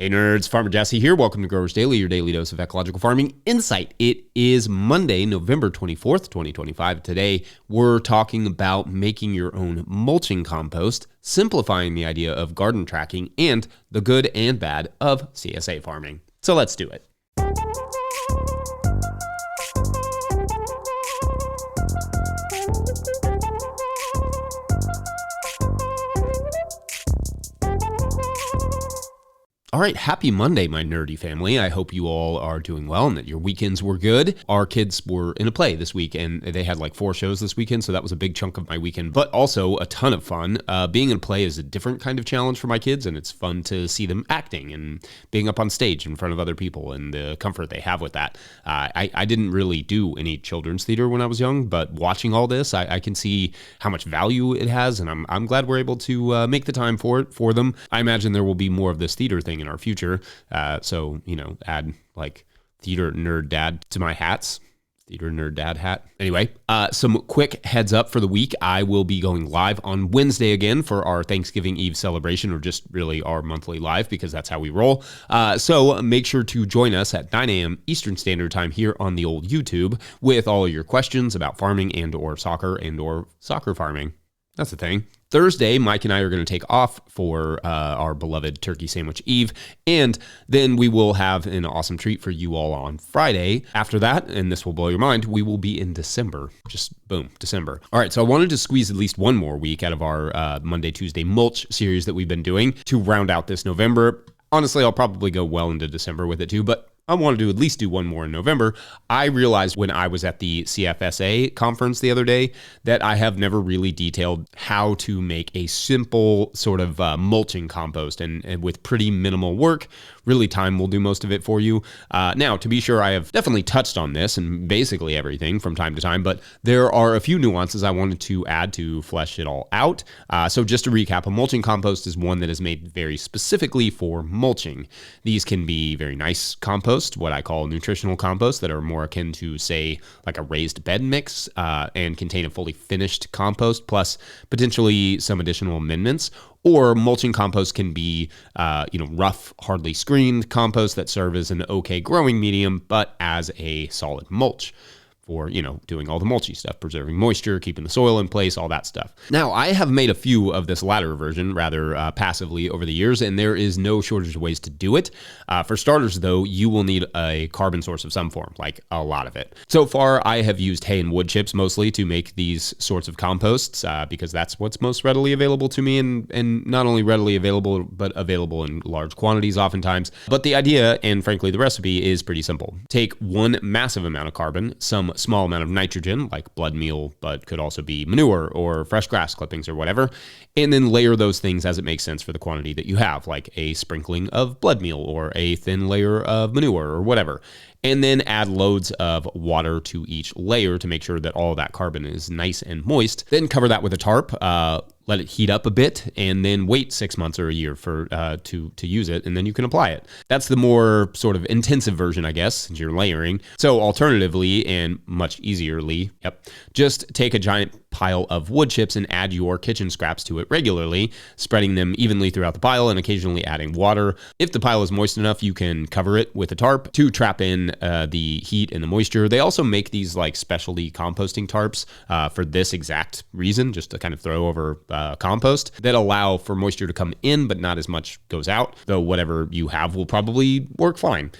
Hey nerds, Farmer Jesse here. Welcome to Growers Daily, your daily dose of ecological farming insight. It is Monday, November 24th, 2025. Today, we're talking about making your own mulching compost, simplifying the idea of garden tracking, and the good and bad of CSA farming. So let's do it. All right, happy Monday, my nerdy family. I hope you all are doing well and that your weekends were good. Our kids were in a play this week, and they had like 4 shows this weekend, so that was a big chunk of my weekend, but also a ton of fun. Being in a play is a different kind of challenge for my kids, and it's fun to see them acting and being up on stage in front of other people and the comfort they have with that. I didn't really do any children's theater when I was young, but watching all this, I can see how much value it has, and I'm glad we're able to make the time for it for them. I imagine there will be more of this theater thing in our future. So, add like theater nerd dad to my hats. Theater nerd dad hat. Anyway, some quick heads up for the week. I will be going live on Wednesday again for our Thanksgiving Eve celebration, or just really our monthly live, because that's how we roll. So make sure to join us at 9 a.m. Eastern Standard Time here on the old YouTube with all of your questions about farming and or soccer farming. That's the thing. Thursday, Mike and I are going to take off for our beloved Turkey Sandwich Eve, and then we will have an awesome treat for you all on Friday. After that, and this will blow your mind, we will be in December. Just boom, December. All right, so I wanted to squeeze at least one more week out of our Monday, Tuesday mulch series that we've been doing to round out this November. Honestly, I'll probably go well into December with it too, but I wanted to at least do one more in November. I realized when I was at the CFSA conference the other day that I have never really detailed how to make a simple sort of mulching compost, and with pretty minimal work. Really, time will do most of it for you. Now, to be sure, I have definitely touched on this and basically everything from time to time, but there are a few nuances I wanted to add to flesh it all out. So just to recap, a mulching compost is one that is made very specifically for mulching. These can be very nice compost, what I call nutritional compost, that are more akin to, say, like a raised bed mix, and contain a fully finished compost plus potentially some additional amendments. Or mulching compost can be, rough, hardly screened compost that serve as an okay growing medium, but as a solid mulch for, doing all the mulchy stuff, preserving moisture, keeping the soil in place, all that stuff. Now, I have made a few of this latter version rather passively over the years, and there is no shortage of ways to do it. For starters, though, you will need a carbon source of some form, like a lot of it. So far, I have used hay and wood chips mostly to make these sorts of composts, because that's what's most readily available to me, and not only readily available, but available in large quantities oftentimes. But the idea, and frankly the recipe, is pretty simple. Take one massive amount of carbon, some small amount of nitrogen, like blood meal, but could also be manure or fresh grass clippings or whatever, and then layer those things as it makes sense for the quantity that you have, like a sprinkling of blood meal or a thin layer of manure or whatever. And then add loads of water to each layer to make sure that all of that carbon is nice and moist. Then cover that with a tarp, let it heat up a bit, and then wait 6 months or a year for to use it, and then you can apply it. That's the more sort of intensive version, I guess, since you're layering. So alternatively, and much easierly, just take a giant pile of wood chips and add your kitchen scraps to it regularly, spreading them evenly throughout the pile and occasionally adding water. If the pile is moist enough, you can cover it with a tarp to trap in the heat and the moisture. They also make these like specialty composting tarps for this exact reason, just to kind of throw over compost, that allow for moisture to come in, but not as much goes out, though whatever you have will probably work fine.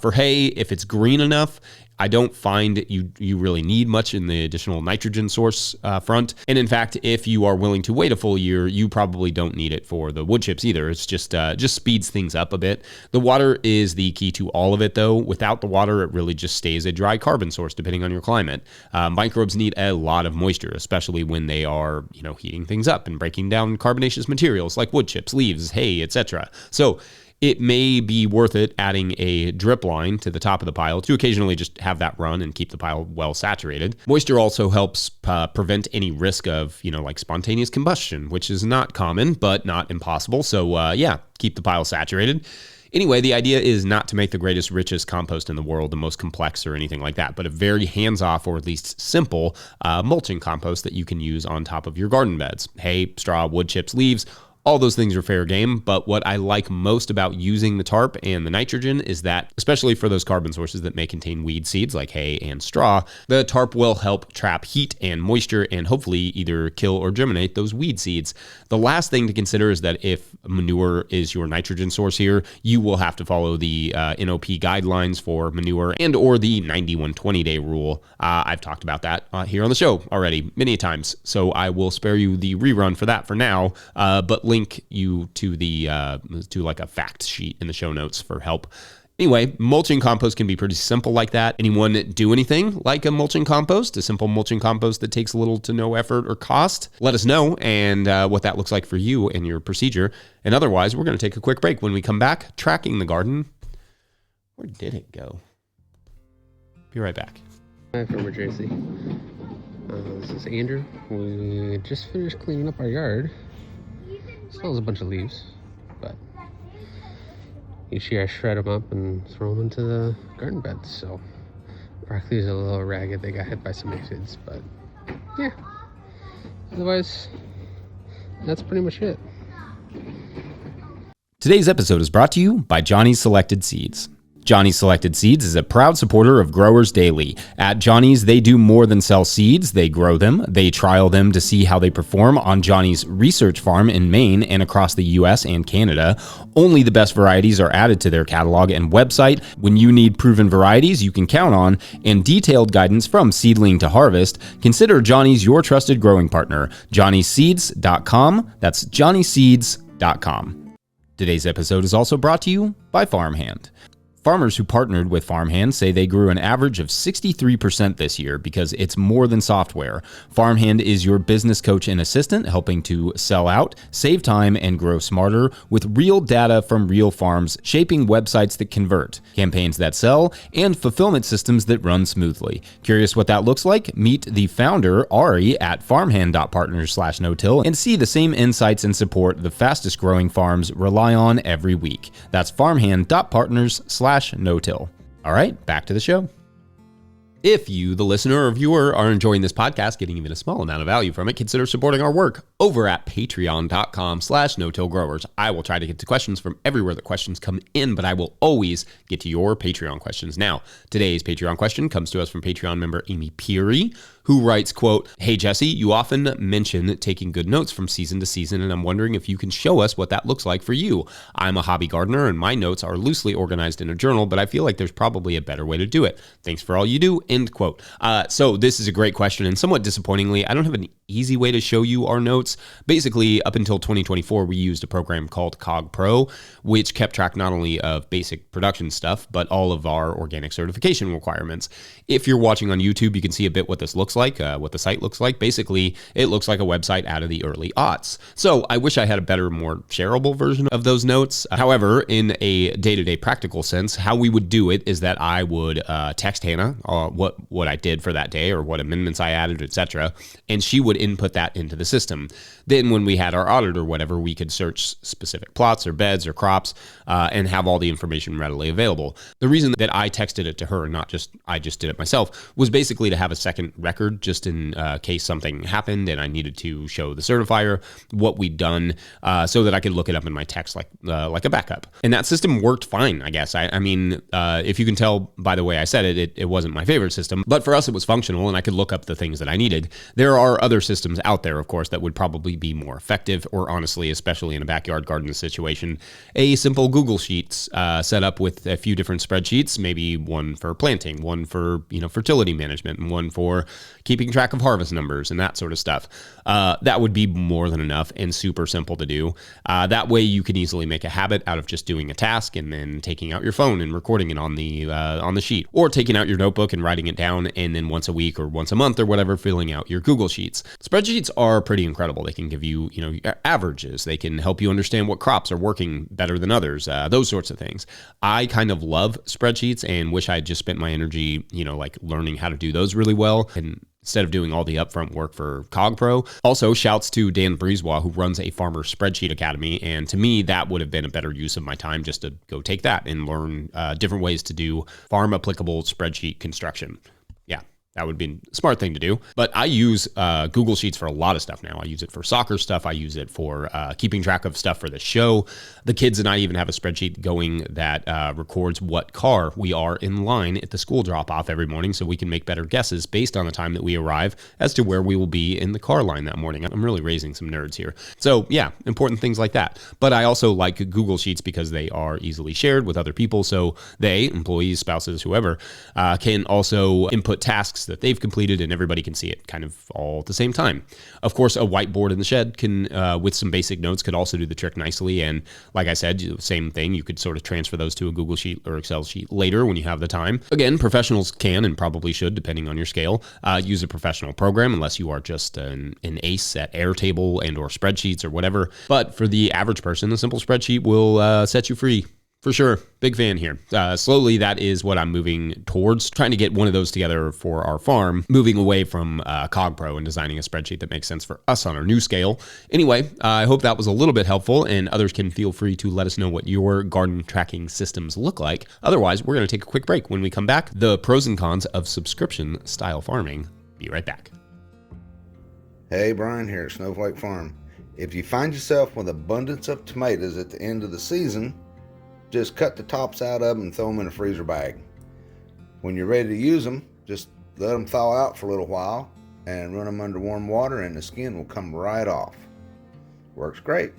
For hay, if it's green enough, I don't find you really need much in the additional nitrogen source front. And in fact, if you are willing to wait a full year, you probably don't need it for the wood chips either. It's just speeds things up a bit. The water is the key to all of it, though. Without the water, it really just stays a dry carbon source, depending on your climate. Microbes need a lot of moisture, especially when they are, heating things up and breaking down carbonaceous materials like wood chips, leaves, hay, etc. So it may be worth it adding a drip line to the top of the pile to occasionally just have that run and keep the pile well saturated. Moisture also helps prevent any risk of, like spontaneous combustion, which is not common, but not impossible. So keep the pile saturated. Anyway, the idea is not to make the greatest, richest compost in the world, the most complex or anything like that, but a very hands-off, or at least simple, mulching compost that you can use on top of your garden beds. Hay, straw, wood chips, leaves, All those things are fair game, but what I like most about using the tarp and the nitrogen is that, especially for those carbon sources that may contain weed seeds like hay and straw, the tarp will help trap heat and moisture and hopefully either kill or germinate those weed seeds. The last thing to consider is that if manure is your nitrogen source here, you will have to follow the NOP guidelines for manure and or the 91-20 day rule. I've talked about that here on the show already many times, so I will spare you the rerun for that for now, but link you to the to like a fact sheet in the show notes for help. Anyway, mulching compost can be pretty simple like that. Anyone do anything like a mulching compost, a simple mulching compost that takes little to no effort or cost? Let us know and what that looks like for you and your procedure. And otherwise, we're going to take a quick break. When we come back, tracking the garden. Where did it go? Be right back. Hi, Farmer Tracy. This is Andrew. We just finished cleaning up our yard. Still has a bunch of leaves, but each year I shred them up and throw them into the garden beds. So broccoli's a little ragged. They got hit by some aphids, but yeah. Otherwise, that's pretty much it. Today's episode is brought to you by Johnny's Selected Seeds. Johnny's Selected Seeds is a proud supporter of Growers Daily. At Johnny's, they do more than sell seeds. They grow them. They trial them to see how they perform on Johnny's research farm in Maine and across the U.S. and Canada. Only the best varieties are added to their catalog and website. When you need proven varieties you can count on and detailed guidance from seedling to harvest, consider Johnny's your trusted growing partner. JohnnySeeds.com. That's JohnnySeeds.com. Today's episode is also brought to you by Farmhand. Farmers who partnered with Farmhand say they grew an average of 63% this year because it's more than software. Farmhand is your business coach and assistant, helping to sell out, save time, and grow smarter with real data from real farms, shaping websites that convert, campaigns that sell, and fulfillment systems that run smoothly. Curious what that looks like? Meet the founder, Ari, at farmhand.partners/no-till and see the same insights and support the fastest growing farms rely on every week. That's farmhand.partners/no-till. All right, back to the show. If you, the listener or viewer, are enjoying this podcast, getting even a small amount of value from it, consider supporting our work over at patreon.com/no-tillgrowers. I will try to get to questions from everywhere that questions come in, but I will always get to your Patreon questions. Now, today's Patreon question comes to us from Patreon member Amy Peary, who writes, quote, "Hey Jesse, you often mention taking good notes from season to season, and I'm wondering if you can show us what that looks like for you. I'm a hobby gardener, and my notes are loosely organized in a journal, but I feel like there's probably a better way to do it. Thanks for all you do," end quote. So this is a great question, and somewhat disappointingly, I don't have an easy way to show you our notes. Basically, up until 2024, we used a program called Cog Pro, which kept track not only of basic production stuff, but all of our organic certification requirements. If you're watching on YouTube, you can see a bit what this looks like, what the site looks like. Basically, it looks like a website out of the early aughts. So I wish I had a better, more shareable version of those notes. However, in a day-to-day practical sense, how we would do it is that I would text Hannah what I did for that day or what amendments I added, etc., and she would input that into the system. Then when we had our audit or whatever, we could search specific plots or beds or crops and have all the information readily available. The reason that I texted it to her, and not just I just did it myself, was basically to have a second record just in case something happened and I needed to show the certifier what we'd done so that I could look it up in my text like a backup. And that system worked fine, I guess. I mean, if you can tell by the way I said it, it wasn't my favorite system, but for us it was functional and I could look up the things that I needed. There are other systems out there, of course, that would probably be more effective, or honestly, especially in a backyard garden situation, a simple Google Sheets set up with a few different spreadsheets, maybe one for planting, one for fertility management, and one for keeping track of harvest numbers and that sort of stuff. That would be more than enough and super simple to do. That way you can easily make a habit out of just doing a task and then taking out your phone and recording it on the sheet, or taking out your notebook and writing it down, and then once a week or once a month or whatever, filling out your Google Sheets. Spreadsheets are pretty incredible. They can give you, averages. They can help you understand what crops are working better than others, those sorts of things. I kind of love spreadsheets and wish I had just spent my energy, learning how to do those really well, and instead of doing all the upfront work for Cog Pro. Also, shouts to Dan Breezewa, who runs a Farmer Spreadsheet Academy. And to me, that would have been a better use of my time, just to go take that and learn different ways to do farm applicable spreadsheet construction. Yeah, That would be a smart thing to do. But I use Google Sheets for a lot of stuff now. I use it for soccer stuff. I use it for keeping track of stuff for the show. The kids and I even have a spreadsheet going that records what car we are in line at the school drop-off every morning, so we can make better guesses based on the time that we arrive as to where we will be in the car line that morning. I'm really raising some nerds here. So yeah, important things like that. But I also like Google Sheets because they are easily shared with other people, so they, employees, spouses, whoever, can also input tasks that they've completed and everybody can see it kind of all at the same time. Of course, a whiteboard in the shed can, with some basic notes, could also do the trick nicely. And like I said, same thing, you could sort of transfer those to a Google Sheet or Excel sheet later when you have the time. Again, professionals can and probably should, depending on your scale, use a professional program unless you are just an ace at Airtable and or spreadsheets or whatever. But for the average person, a simple spreadsheet will set you free. For sure. Big fan here. Slowly, that is what I'm moving towards, trying to get one of those together for our farm, moving away from CogPro and designing a spreadsheet that makes sense for us on our new scale. Anyway, I hope that was a little bit helpful, and others can feel free to let us know what your garden tracking systems look like. Otherwise, we're going to take a quick break. When we come back, the pros and cons of subscription-style farming. Be right back. Hey, Brian here at Snowflake Farm. If you find yourself with abundance of tomatoes at the end of the season, just cut the tops out of them and throw them in a freezer bag. When you're ready to use them, just let them thaw out for a little while and run them under warm water and the skin will come right off. Works great.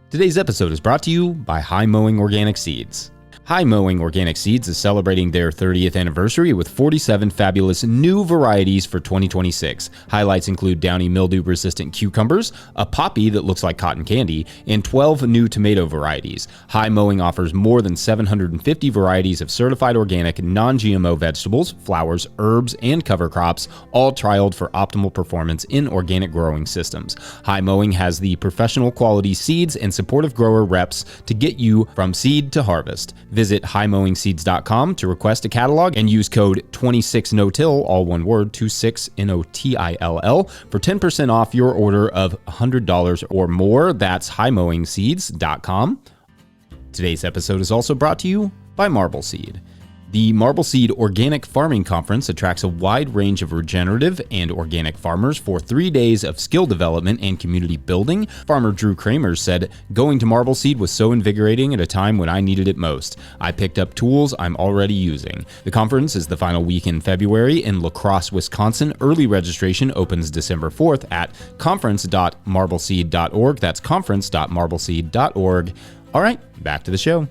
Today's episode is brought to you by High Mowing Organic Seeds. High Mowing Organic Seeds is celebrating their 30th anniversary with 47 fabulous new varieties for 2026. Highlights include downy mildew-resistant cucumbers, a poppy that looks like cotton candy, and 12 new tomato varieties. High Mowing offers more than 750 varieties of certified organic, non-GMO vegetables, flowers, herbs, and cover crops, all trialed for optimal performance in organic growing systems. High Mowing has the professional quality seeds and supportive grower reps to get you from seed to harvest. Visit highmowingseeds.com to request a catalog and use code 26NOTILL, all one word, 26NOTILL, for 10% off your order of $100 or more. That's highmowingseeds.com. Today's episode is also brought to you by Marble Seed. The Marble Seed Organic Farming Conference attracts a wide range of regenerative and organic farmers for 3 days of skill development and community building. Farmer Drew Kramer said, "Going to Marble Seed was so invigorating at a time when I needed it most. I picked up tools I'm already using." The conference is the final week in February in La Crosse, Wisconsin. Early registration opens December 4th at conference.marbleseed.org. That's conference.marbleseed.org. All right, back to the show.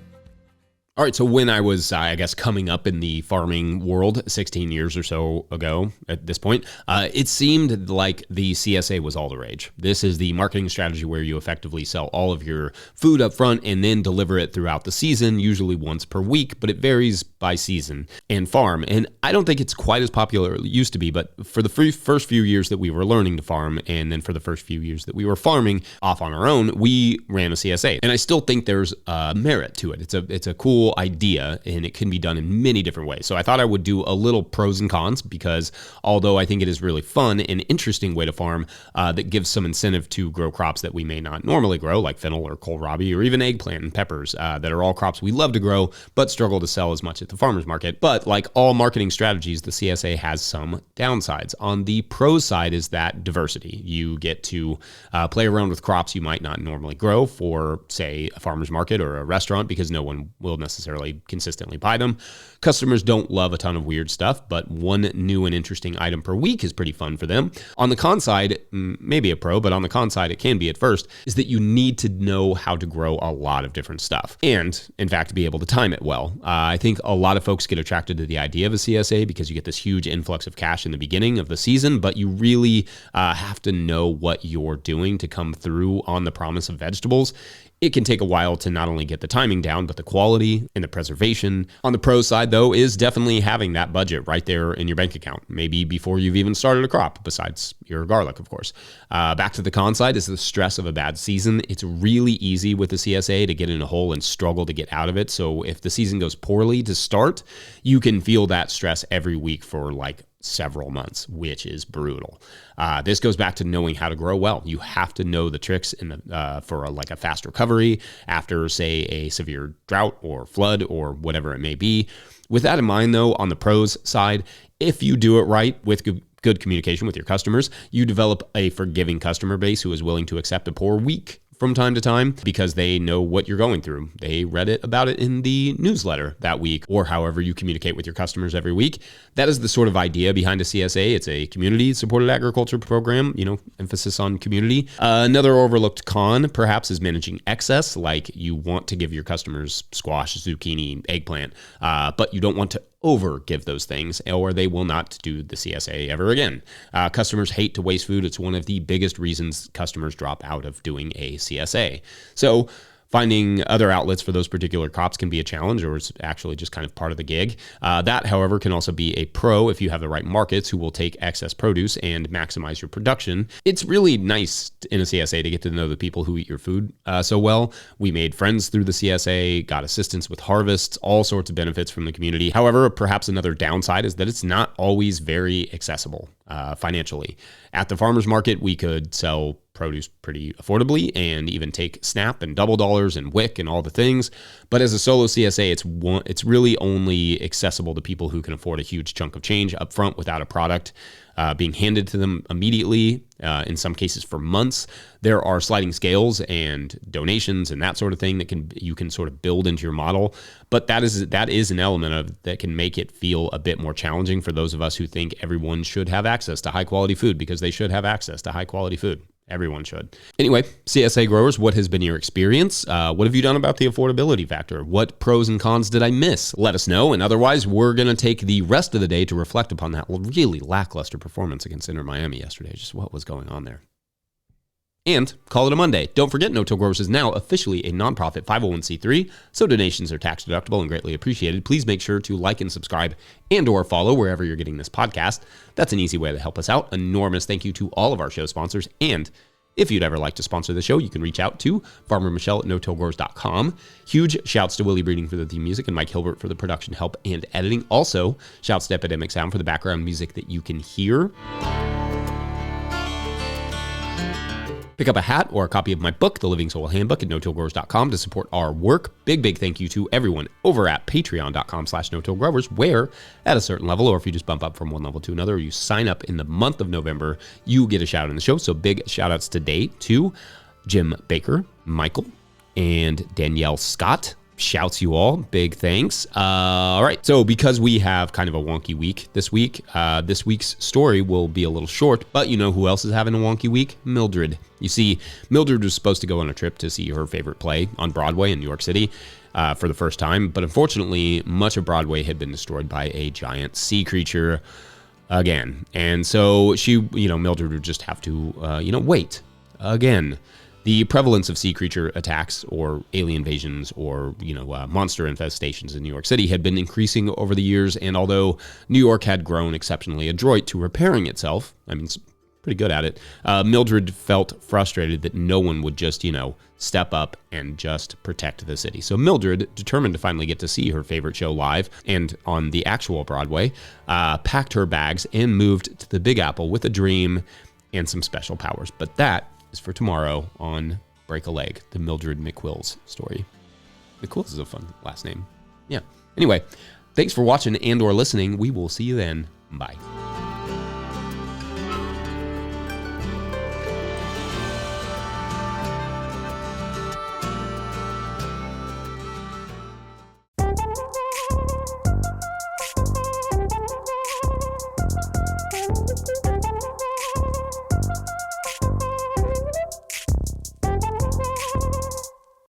All right, so when I was, I guess, coming up in the farming world 16 years or so ago at this point, it seemed like the CSA was all the rage. This is the marketing strategy where you effectively sell all of your food up front and then deliver it throughout the season, usually once per week, but it varies by season and farm. And I don't think it's quite as popular as it used to be, but for the first few years that we were learning to farm, and then for the first few years that we were farming off on our own, we ran a CSA. And I still think there's merit to it. It's a cool idea, and it can be done in many different ways. So I thought I would do a little pros and cons, because although I think it is really fun and interesting way to farm that gives some incentive to grow crops that we may not normally grow, like fennel or kohlrabi or even eggplant and peppers, that are all crops we love to grow but struggle to sell as much at the farmer's market. But like all marketing strategies, the CSA has some downsides. On the pros side is that diversity. You get to play around with crops you might not normally grow for, say, a farmer's market or a restaurant, because no one will necessarily consistently buy them. Customers don't love a ton of weird stuff, but one new and interesting item per week is pretty fun for them. On the con side, maybe a pro, but on the con side, it can be at first, is that you need to know how to grow a lot of different stuff and, in fact, be able to time it well. I think a lot of folks get attracted to the idea of a CSA because you get this huge influx of cash in the beginning of the season, but you really have to know what you're doing to come through on the promise of vegetables. It can take a while to not only get the timing down, but the quality and the preservation. On the pro side, though, is definitely having that budget right there in your bank account, maybe before you've even started a crop, besides your garlic, of course. Back to the con side is the stress of a bad season. It's really easy with the CSA to get in a hole and struggle to get out of it. So if the season goes poorly to start, you can feel that stress every week for like several months, which is brutal. This goes back to knowing how to grow well. You have to know the tricks for a fast recovery after, say, a severe drought or flood or whatever it may be. With that in mind, though, on the pros side, if you do it right with good communication with your customers, you develop a forgiving customer base who is willing to accept a poor week from time to time because they know what you're going through. They read about it in the newsletter that week, or however you communicate with your customers every week. That is the sort of idea behind a CSA. It's a community-supported agriculture program, emphasis on community. Another overlooked con, perhaps, is managing excess. Like, you want to give your customers squash, zucchini, eggplant, but you don't want to over give those things, or they will not do the CSA ever again. Customers hate to waste food. It's one of the biggest reasons customers drop out of doing a CSA. So finding other outlets for those particular crops can be a challenge, or it's actually just kind of part of the gig. That, however, can also be a pro if you have the right markets who will take excess produce and maximize your production. It's really nice in a CSA to get to know the people who eat your food so well. We made friends through the CSA, got assistance with harvests, all sorts of benefits from the community. However, perhaps another downside is that it's not always very accessible financially. At the farmer's market, we could sell produce pretty affordably and even take SNAP and double dollars and WIC and all the things. But as a solo CSA, it's really only accessible to people who can afford a huge chunk of change up front without a product being handed to them immediately, in some cases for months. There are sliding scales and donations and that sort of thing that you can sort of build into your model. But that is an element that can make it feel a bit more challenging for those of us who think everyone should have access to high quality food, because they should have access to high quality food. Everyone should. Anyway, CSA growers, what has been your experience? What have you done about the affordability factor? What pros and cons did I miss? Let us know. And otherwise, we're going to take the rest of the day to reflect upon that really lackluster performance against Inter Miami yesterday. Just what was going on there. And call it a Monday. Don't forget, No Till Growers is now officially a nonprofit 501c3, so donations are tax deductible and greatly appreciated. Please make sure to like and subscribe and/or follow wherever you're getting this podcast. That's an easy way to help us out. Enormous thank you to all of our show sponsors. And if you'd ever like to sponsor the show, you can reach out to Farmer Michelle at notillgrowers.com. Huge shouts to Willie Breeding for the theme music and Mike Hilbert for the production help and editing. Also, shouts to Epidemic Sound for the background music that you can hear. Pick up a hat or a copy of my book, The Living Soil Handbook, at notillgrowers.com to support our work. Big thank you to everyone over at patreon.com/notillgrowers, where at a certain level, or if you just bump up from one level to another, or you sign up in the month of November, you get a shout out in the show. So big shout outs today to Jim Baker, Michael, and Danielle Scott. Shouts you all. Big thanks. All right. So because we have kind of a wonky week this week's story will be a little short, but you know who else is having a wonky week? Mildred. You see, Mildred was supposed to go on a trip to see her favorite play on Broadway in New York City for the first time, but unfortunately, much of Broadway had been destroyed by a giant sea creature again. And so Mildred would just have to, wait again. The prevalence of sea creature attacks or alien invasions or, monster infestations in New York City had been increasing over the years. And although New York had grown exceptionally adroit to repairing itself, it's pretty good at it, Mildred felt frustrated that no one would just, step up and just protect the city. So Mildred, determined to finally get to see her favorite show live and on the actual Broadway, packed her bags and moved to the Big Apple with a dream and some special powers. But that is for tomorrow on Break a Leg, the Mildred McQuills story. McQuills is a fun last name. Yeah. Anyway, thanks for watching and/or listening. We will see you then. Bye.